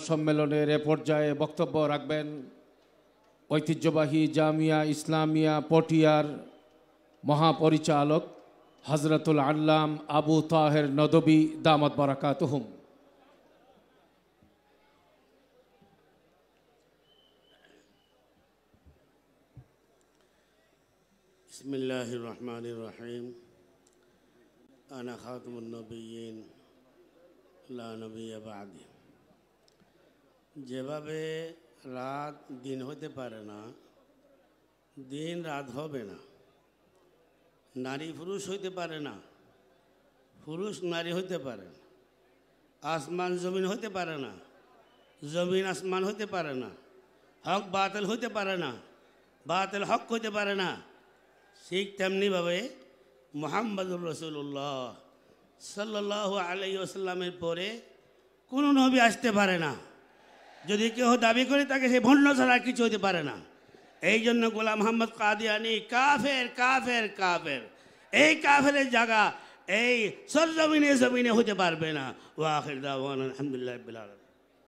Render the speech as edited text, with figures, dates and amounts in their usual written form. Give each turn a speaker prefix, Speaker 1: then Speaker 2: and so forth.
Speaker 1: সম্মেলনের এ পর্যায়ে বক্তব্য রাখবেন ঐতিহ্যবাহী জামিয়া ইসলামিয়া পটিয়ার মহাপরিচালক হযরতুল আল্লাম আবু তাহের নদভী দামাত বারাকাতুহুম।
Speaker 2: বিসমিল্লাহির রহমানির রহিম। আনা খাতামুন নবিয়্যিন লা নবিয়্যা বা'দি। যেভাবে রাত দিন হতে পারে না, দিন রাত হবে না, নারী পুরুষ হইতে পারে না, পুরুষ নারী হইতে পারে না, আসমান জমিন হইতে পারে না, জমিন আসমান হইতে পারে না, হক বাতিল হইতে পারে না, বাতিল হক হইতে পারে না, ঠিক তেমনিভাবে মুহাম্মদুর রাসূলুল্লাহ সাল্লাল্লাহু আলাইহি ওয়াসাল্লামের পরে কোনো নবী আসতে পারে না। যদি কেউ দাবি করে তাকে সে ভণ্ড ছাড়া কিছু হতে পারে না। এই জন্য গোলাম মোহাম্মদ কাদিয়ানী কাফের কাফের কাফের, এই কাফেরের জায়গা এই সরজমিনে জমিনে হতে পারবে না। ওয়া আখির দাওয়ানা আলহামদুলিল্লাহি রাব্বিল আলামিন।